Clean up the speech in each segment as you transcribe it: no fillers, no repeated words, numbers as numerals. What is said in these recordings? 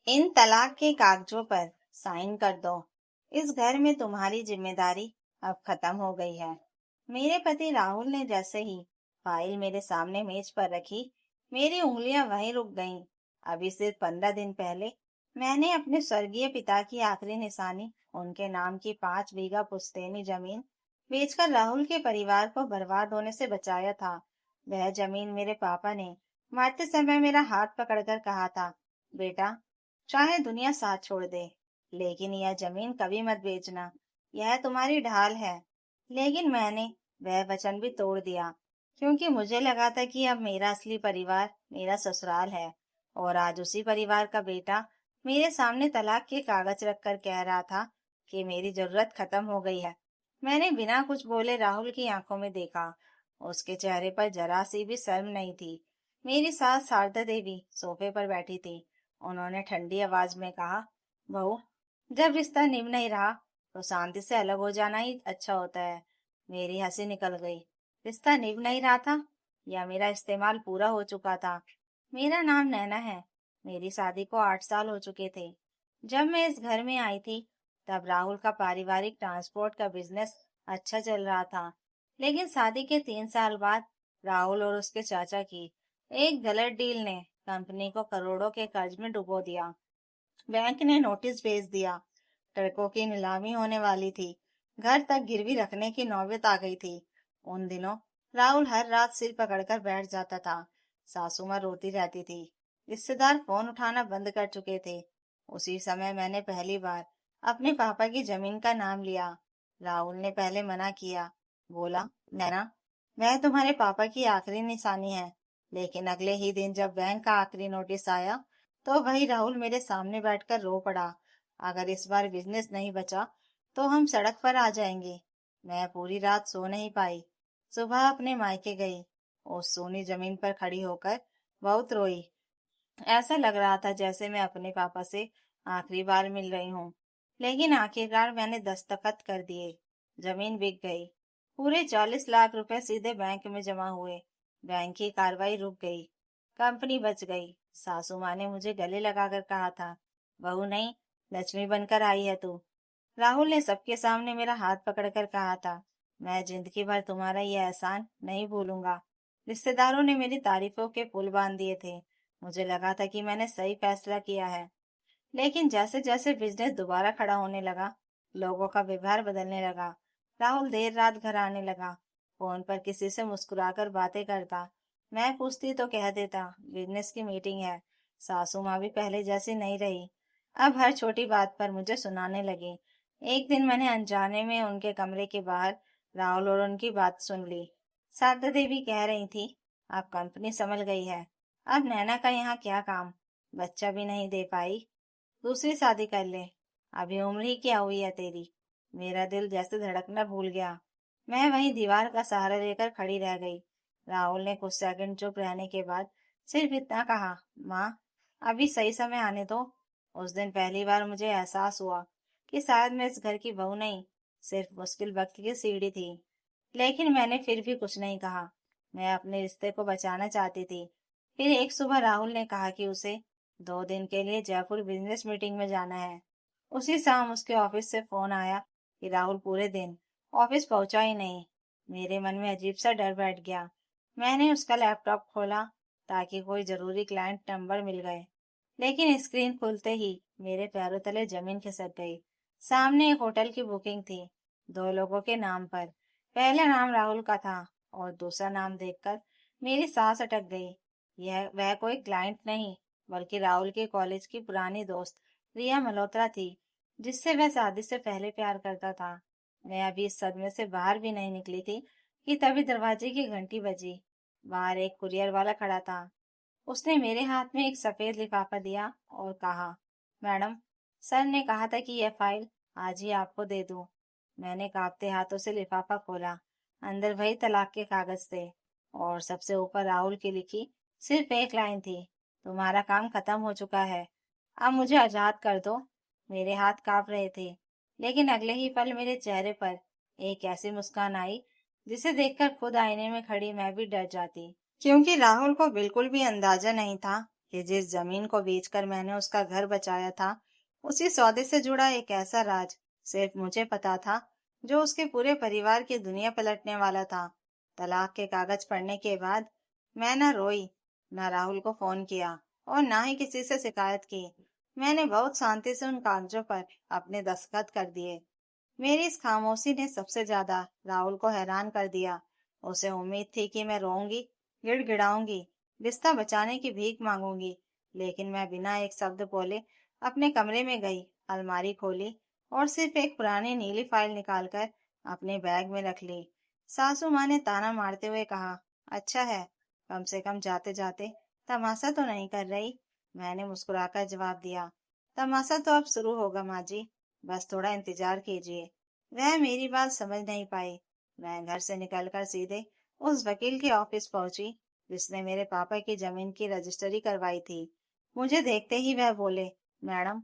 इन तलाक के कागजों पर साइन कर दो। इस घर में तुम्हारी जिम्मेदारी अब खत्म हो गई है। मेरे पति राहुल ने जैसे ही फाइल मेरे सामने मेज पर रखी, मेरी उंगलियां वहीं रुक गईं। अभी सिर्फ 15 दिन पहले मैंने अपने स्वर्गीय पिता की आखिरी निशानी, उनके नाम की 5 बीघा पुश्तैनी जमीन बेचकर राहुल के परिवार को बर्बाद होने से बचाया था। वह जमीन मेरे पापा ने मरते समय मेरा हाथ पकड़कर कहा था, बेटा, चाहे दुनिया साथ छोड़ दे, लेकिन यह जमीन कभी मत बेचना। यह तुम्हारी ढाल है। लेकिन मैंने वह वचन भी तोड़ दिया, क्योंकि मुझे लगा था कि अब मेरा असली परिवार मेरा ससुराल है। और आज उसी परिवार का बेटा मेरे सामने तलाक के कागज रखकर कह रहा था कि मेरी जरूरत खत्म हो गई है। मैंने बिना कुछ बोले राहुल की आंखों में देखा। उसके चेहरे पर जरा सी भी शर्म नहीं थी। मेरी सास शारदा देवी सोफे पर बैठी थी। उन्होंने ठंडी आवाज में कहा, बहू, जब रिश्ता निभ नहीं रहा तो शांति से अलग हो जाना ही अच्छा होता है। मेरी हंसी निकल गई। रिश्ता निभ नहीं रहा था या मेरा इस्तेमाल पूरा हो चुका था? मेरा नाम नैना है। मेरी शादी को 8 साल हो चुके थे। जब मैं इस घर में आई थी तब राहुल का पारिवारिक ट्रांसपोर्ट का बिजनेस अच्छा चल रहा था। लेकिन शादी के 3 साल बाद राहुल और उसके चाचा की एक गलत डील ने कंपनी को करोड़ों के कर्ज में डुबो दिया। बैंक ने नोटिस भेज दिया। ट्रकों की नीलामी होने वाली थी। घर तक गिरवी रखने की नौबत आ गई थी। उन दिनों राहुल हर रात सिर पकड़कर बैठ जाता था। सासू माँ रोती रहती थी। रिश्तेदार फोन उठाना बंद कर चुके थे। उसी समय मैंने पहली बार अपने पापा की जमीन का नाम लिया। राहुल ने पहले मना किया। बोला, नैना, वह तुम्हारे पापा की आखिरी निशानी है। लेकिन अगले ही दिन जब बैंक का आखिरी नोटिस आया तो वही राहुल मेरे सामने बैठकर रो पड़ा। अगर इस बार बिजनेस नहीं बचा तो हम सड़क पर आ जाएंगे। मैं पूरी रात सो नहीं पाई। सुबह अपने मायके गई। उस सोनी जमीन पर खड़ी होकर बहुत रोई। ऐसा लग रहा था जैसे मैं अपने पापा से आखिरी बार मिल रही हूँ। लेकिन आखिरकार मैंने दस्तखत कर दिए। जमीन बिक गई। पूरे 40 लाख रुपए सीधे बैंक में जमा हुए। बैंक की कार्रवाई रुक गई। कंपनी बच गई। सासू माँ ने मुझे गले लगाकर कहा था, बहू नहीं, लक्ष्मी बनकर आई है तू। राहुल ने सबके सामने मेरा हाथ पकड़कर कहा था, मैं जिंदगी भर तुम्हारा ये एहसान नहीं भूलूंगा। रिश्तेदारों ने मेरी तारीफों के पुल बांध दिए थे। मुझे लगा था कि मैंने सही फैसला किया है। लेकिन जैसे जैसे बिजनेस दोबारा खड़ा होने लगा, लोगों का व्यवहार बदलने लगा। राहुल देर रात घर आने लगा। फोन पर किसी से मुस्कुराकर बातें करता। मैं पूछती तो कह देता, बिजनेस की मीटिंग है। सासू माँ भी पहले जैसी नहीं रही। अब हर छोटी बात पर मुझे सुनाने लगी। एक दिन मैंने अनजाने में उनके कमरे के बाहर राहुल और उनकी बात सुन ली। शारदा देवी कह रही थी, अब कंपनी संभल गई है। अब नैना का यहाँ क्या काम? बच्चा भी नहीं दे पाई, दूसरी शादी कर ले। अभी उम्र ही क्या हुई है तेरी? मेरा दिल जैसे धड़कना भूल गया। मैं वहीं दीवार का सहारा लेकर खड़ी रह गई। राहुल ने कुछ सेकंड चुप रहने के बाद सिर्फ इतना कहा, माँ, अभी सही समय आने दो। उस दिन पहली बार मुझे एहसास हुआ कि शायद मैं इस घर की बहू नहीं, सिर्फ मुश्किल वक्त की सीढ़ी थी। लेकिन मैंने फिर भी कुछ नहीं कहा। मैं अपने रिश्ते को बचाना चाहती थी। फिर एक सुबह राहुल ने कहा कि उसे 2 दिन के लिए जयपुर बिजनेस मीटिंग में जाना है। उसी शाम उसके ऑफिस से फोन आया कि राहुल पूरे दिन ऑफिस पहुंचा ही नहीं। मेरे मन में अजीब सा डर बैठ गया। मैंने उसका लैपटॉप खोला ताकि कोई जरूरी क्लाइंट नंबर मिल गए। लेकिन स्क्रीन खुलते ही मेरे पैरों तले जमीन खिसक गई। सामने एक होटल की बुकिंग थी, 2 लोगों के नाम पर। पहला नाम राहुल का था और दूसरा नाम देखकर मेरी सांस अटक गई। यह वह कोई क्लाइंट नहीं, बल्कि राहुल के कॉलेज की पुरानी दोस्त रिया मल्होत्रा थी, जिससे वह शादी से पहले प्यार करता था। मैं अभी इस सदमे से बाहर भी नहीं निकली थी कि तभी दरवाजे की घंटी बजी। बाहर एक कुरियर वाला खड़ा था। उसने मेरे हाथ में एक सफेद लिफाफा दिया और कहा, मैडम, सर ने कहा था कि यह फाइल आज ही आपको दे दूं। मैंने कांपते हाथों से लिफाफा खोला। अंदर वही तलाक के कागज थे और सबसे ऊपर राहुल की लिखी सिर्फ एक लाइन थी, तुम्हारा काम खत्म हो चुका है, अब मुझे आजाद कर दो। मेरे हाथ कांप रहे थे, लेकिन अगले ही पल मेरे चेहरे पर एक ऐसी मुस्कान आई जिसे देखकर खुद आईने में खड़ी मैं भी डर जाती, क्योंकि राहुल को बिल्कुल भी अंदाजा नहीं था कि जिस जमीन को बेचकर मैंने उसका घर बचाया था, उसी सौदे से जुड़ा एक ऐसा राज सिर्फ मुझे पता था, जो उसके पूरे परिवार की दुनिया पलटने वाला था। तलाक के कागज पढ़ने के बाद मैं न रोई, न राहुल को फोन किया और ना ही किसी से शिकायत की। मैंने बहुत शांति से उन कागजों पर अपने दस्तखत कर दिए। मेरी इस खामोशी ने सबसे ज्यादा राहुल को हैरान कर दिया। उसे उम्मीद थी कि मैं रोऊंगी, गिड़गिड़ाऊंगी, रिश्ता बचाने की भीख मांगूंगी, लेकिन मैं बिना एक शब्द बोले अपने कमरे में गई, अलमारी खोली और सिर्फ एक पुरानी नीली फाइल निकालकर अपने बैग में रख ली। सासू माँ ने ताना मारते हुए कहा, अच्छा है, कम से कम जाते जाते तमाशा तो नहीं कर रही। मैंने मुस्कुराकर जवाब दिया, तमाशा तो अब शुरू होगा माँ जी, बस थोड़ा इंतजार कीजिए। वह मेरी बात समझ नहीं पाई। मैं घर से निकलकर सीधे उस वकील के ऑफिस पहुंची, जिसने मेरे पापा की जमीन की रजिस्ट्री करवाई थी। मुझे देखते ही वह बोले, मैडम,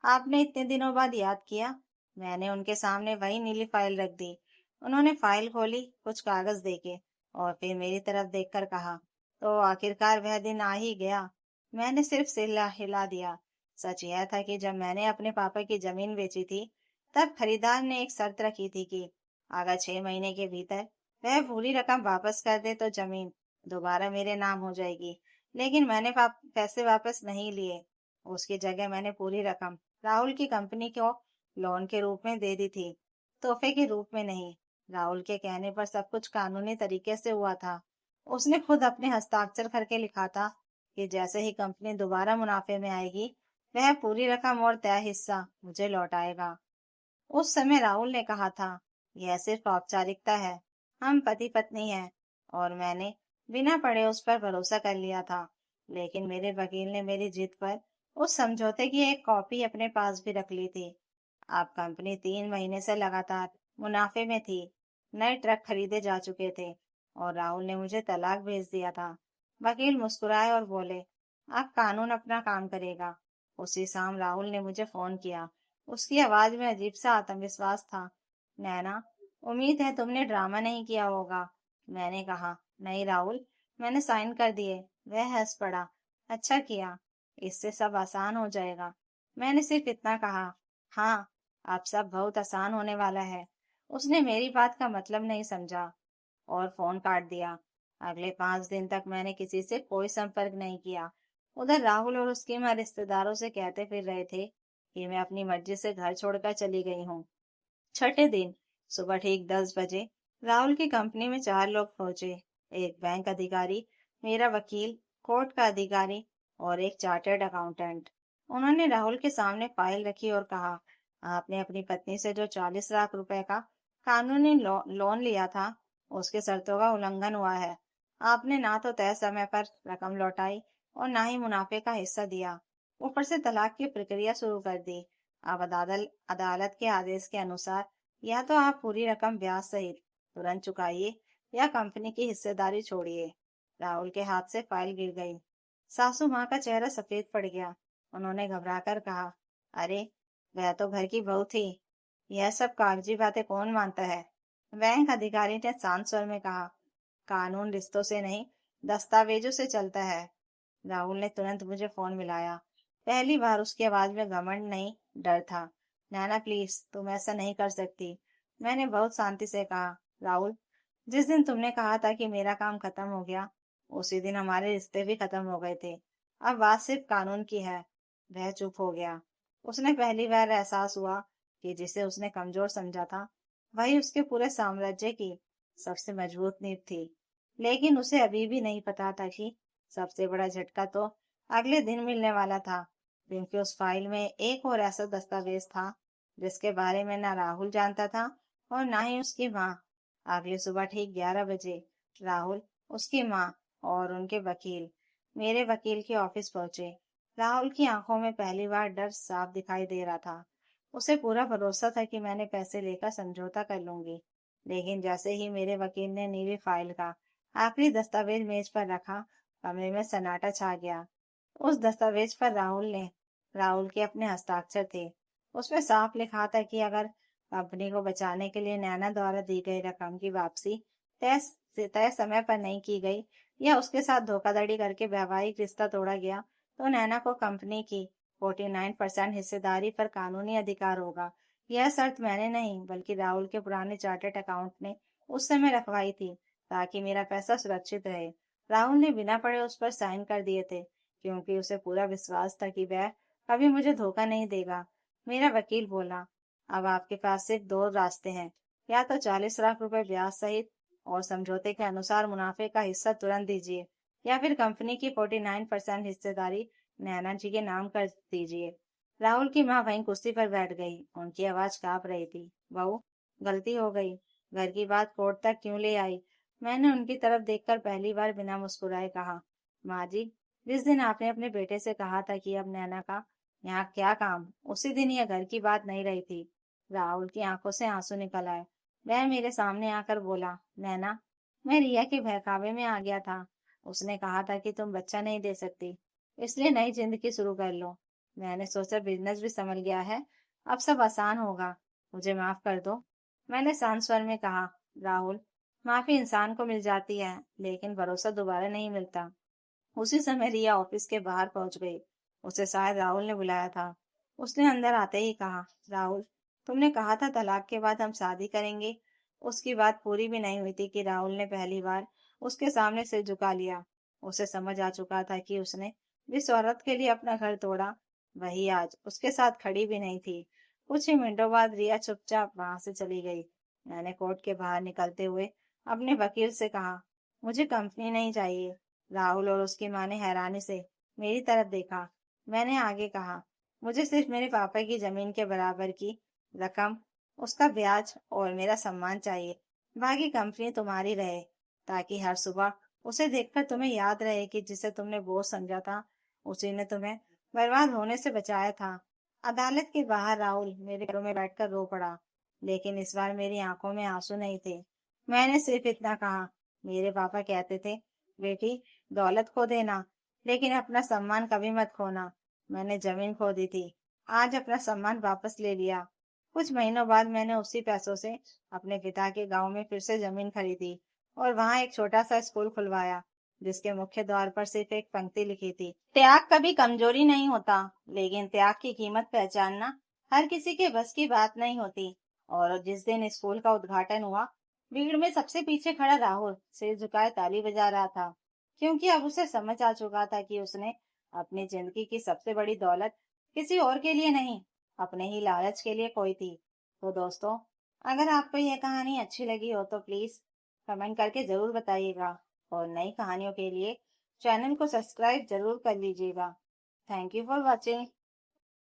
आपने इतने दिनों बाद याद किया। मैंने उनके सामने वही नीली फाइल रख दी। उन्होंने फाइल खोली, कुछ कागज देखे और फिर मेरी तरफ देखकर कहा, तो आखिरकार वह दिन आ ही गया। मैंने सिर्फ सिर हिला दिया। सच यह था कि जब मैंने अपने पापा की जमीन बेची थी, तब खरीदार ने एक शर्त रखी थी कि अगर 6 महीने के भीतर वह पूरी रकम वापस कर दे तो जमीन दोबारा मेरे नाम हो जाएगी। लेकिन मैंने पैसे वापस नहीं लिए। उसकी जगह मैंने पूरी रकम राहुल की कंपनी को लोन के रूप में दे दी थी, तोहफे के रूप में नहीं। राहुल के कहने पर सब कुछ कानूनी तरीके से हुआ था। उसने खुद अपने हस्ताक्षर करके लिखा था कि जैसे ही कंपनी दोबारा मुनाफे में आएगी, वह पूरी रकम और तय हिस्सा मुझे लौटाएगा। उस समय राहुल ने कहा था, यह सिर्फ औपचारिकता है, हम पति पत्नी हैं। और मैंने बिना पढ़े उस पर भरोसा कर लिया था। लेकिन मेरे वकील ने मेरी जिद पर उस समझौते की एक कॉपी अपने पास भी रख ली थी। अब कंपनी 3 महीने से लगातार मुनाफे में थी। नए ट्रक खरीदे जा चुके थे और राहुल ने मुझे तलाक भेज दिया था। वकील मुस्कुराए और बोले, अब कानून अपना काम करेगा। उसी शाम राहुल ने मुझे फोन किया। उसकी आवाज में अजीब सा आत्मविश्वास था। नैना, उम्मीद है तुमने ड्रामा नहीं किया होगा। मैंने कहा, नहीं राहुल, मैंने साइन कर दिए। वह हंस पड़ा, अच्छा किया, इससे सब आसान हो जाएगा। मैंने सिर्फ इतना कहा, हाँ, अब सब बहुत आसान होने वाला है। उसने मेरी बात का मतलब नहीं समझा और फोन काट दिया। अगले 5 दिन तक मैंने किसी से कोई संपर्क नहीं किया। उधर राहुल और उसकी माँ रिश्तेदारों से कहते फिर रहे थे कि मैं अपनी मर्जी से घर छोड़कर चली गई हूँ। छठे दिन सुबह ठीक 10 बजे राहुल की कंपनी में 4 लोग पहुंचे। एक बैंक अधिकारी, मेरा वकील, कोर्ट का अधिकारी और एक चार्टर्ड अकाउंटेंट। उन्होंने राहुल के सामने फाइल रखी और कहा, आपने अपनी पत्नी से जो 40 लाख रुपए का कानूनी लोन लिया था, उसके शर्तों का उल्लंघन हुआ है। आपने ना तो तय समय पर रकम लौटाई और ना ही मुनाफे का हिस्सा दिया। ऊपर से तलाक की प्रक्रिया शुरू कर दी। अब अदालत के आदेश के अनुसार या तो आप पूरी रकम ब्याज सहित तुरंत चुकाइए या कंपनी की हिस्सेदारी छोड़िए। राहुल के हाथ से फाइल गिर गई। सासू माँ का चेहरा सफेद पड़ गया। उन्होंने घबराकर कहा, अरे, वह तो घर की बहू थी। यह सब कागजी बातें कौन मानता है? बैंक अधिकारी ने शांत स्वर में कहा, कानून रिश्तों से नहीं, दस्तावेजों से चलता है। राहुल ने तुरंत मुझे फोन मिलाया। पहली बार उसकी आवाज में घमंड नहीं, डर था। नैना प्लीज, तुम ऐसा नहीं कर सकती। मैंने बहुत शांति से कहा, राहुल, जिस दिन तुमने कहा था कि मेरा काम खत्म हो गया, उसी दिन हमारे रिश्ते भी खत्म हो गए थे। अब बात सिर्फ कानून की है। वह चुप हो गया। उसने पहली बार एहसास हुआ कि जिसे उसने कमजोर समझा था, वही उसके पूरे साम्राज्य की सबसे मजबूत नींव थी। लेकिन उसे अभी भी नहीं पता था कि सबसे बड़ा झटका तो अगले दिन मिलने वाला था, क्योंकि उस फाइल में एक और ऐसा दस्तावेज था जिसके बारे में ना राहुल जानता था और ना ही उसकी माँ। अगली सुबह ठीक 11 बजे राहुल, उसकी माँ और उनके वकील मेरे वकील के ऑफिस पहुंचे। राहुल की आंखों में पहली बार डर साफ दिखाई दे रहा था। उसे पूरा भरोसा था कि मैंने पैसे लेकर समझौता कर लूंगी। लेकिन जैसे ही मेरे वकील ने नीली फाइल का आखिरी दस्तावेज मेज पर रखा, कमरे में सन्नाटा छा गया। उस दस्तावेज पर राहुल के अपने हस्ताक्षर थे। उसमें साफ लिखा था कि अगर कंपनी को बचाने के लिए नैना द्वारा दी गई रकम की वापसी तय समय पर नहीं की गई या उसके साथ धोखाधड़ी करके वैवाहिक रिश्ता तोड़ा गया, तो नैना को कंपनी की 49% हिस्सेदारी पर कानूनी अधिकार होगा। यह शर्त मैंने नहीं बल्कि राहुल के पुराने चार्टर्ड अकाउंट ने उस समय रखवाई थी, ताकि मेरा पैसा सुरक्षित रहे। राहुल ने बिना पढ़े उस पर साइन कर दिए थे, क्योंकि उसे पूरा विश्वास था कि वह कभी मुझे धोखा नहीं देगा। मेरा वकील बोला, अब आपके पास सिर्फ दो रास्ते हैं, या तो 40 लाख रुपए ब्याज सहित और समझौते के अनुसार मुनाफे का हिस्सा तुरंत दीजिए, या फिर कंपनी की 49% हिस्सेदारी नैना जी के नाम कर दीजिए। राहुल की माँ वहीं कुर्सी पर बैठ गई। उनकी आवाज कांप रही थी। बहू, गलती हो गई। घर की बात कोर्ट तक क्यों ले आई? मैंने उनकी तरफ देखकर पहली बार बिना मुस्कुराए कहा, माँ जी, जिस दिन आपने अपने बेटे से कहा था कि अब नैना का यहाँ क्या काम, उसी दिन यह घर की बात नहीं रही थी। राहुल की आंखों से आंसू निकल आए। वह मेरे सामने आकर बोला, नैना, मैं रिया के बहकावे में आ गया था। उसने कहा था कि तुम बच्चा नहीं दे सकती, इसलिए नई जिंदगी शुरू कर लो। मैंने सोचा बिजनेस भी संभल गया है, अब सब आसान होगा। मुझे माफ कर दो। मैंने शांत स्वर में कहा, राहुल, माफी इंसान को मिल जाती है, लेकिन भरोसा दोबारा नहीं मिलता। उसी समय रिया ऑफिस के बाहर पहुंच गई। उसे शायद राहुल ने बुलाया था। उसने अंदर आते ही कहा, राहुल, तुमने कहा था तलाक के बाद हम शादी करेंगे। उसकी बात पूरी भी नहीं हुई थी कि राहुल ने पहली बार उसके सामने सिर झुका लिया। उसे समझ आ चुका था कि उसने जिस औरत के लिए अपना घर तोड़ा, वही आज उसके साथ खड़ी भी नहीं थी। कुछ ही मिनटों बाद रिया चुपचाप वहां से चली गई। मैंने कोर्ट के बाहर निकलते हुए अपने वकील से कहा, मुझे कंपनी नहीं चाहिए। राहुल और उसकी माँ ने हैरानी से मेरी तरफ देखा। मैंने आगे कहा, मुझे सिर्फ मेरे पापा की जमीन के बराबर की रकम, उसका ब्याज और मेरा सम्मान चाहिए। बाकी कंपनी तुम्हारी रहे, ताकि हर सुबह उसे देखकर तुम्हें याद रहे कि जिसे तुमने बोझ समझा था, उसी ने तुम्हें बर्बाद होने से बचाया था। अदालत के बाहर राहुल मेरे घरों में बैठकर रो पड़ा, लेकिन इस बार मेरी आंखों में आंसू नहीं थे। मैंने सिर्फ इतना कहा, मेरे पापा कहते थे, बेटी, दौलत खो देना, लेकिन अपना सम्मान कभी मत खोना। मैंने जमीन खो दी थी, आज अपना सम्मान वापस ले लिया। कुछ महीनों बाद मैंने उसी पैसों से अपने पिता के गांव में फिर से जमीन खरीदी और वहां एक छोटा सा स्कूल खुलवाया, जिसके मुख्य द्वार पर सिर्फ एक पंक्ति लिखी थी, त्याग कभी कमजोरी नहीं होता, लेकिन त्याग की कीमत पहचानना हर किसी के बस की बात नहीं होती। और जिस दिन स्कूल का उद्घाटन हुआ, भीड़ में सबसे पीछे खड़ा राहुल सिर झुकाए ताली बजा रहा था, क्योंकि अब उसे समझ आ चुका था कि उसने अपनी जिंदगी की सबसे बड़ी दौलत किसी और के लिए नहीं, अपने ही लालच के लिए खोई थी। तो दोस्तों, अगर आपको यह कहानी अच्छी लगी हो तो प्लीज कमेंट करके जरूर बताइएगा, और नई कहानियों के लिए चैनल को सब्सक्राइब जरूर कर लीजिएगा। Thank you for watching.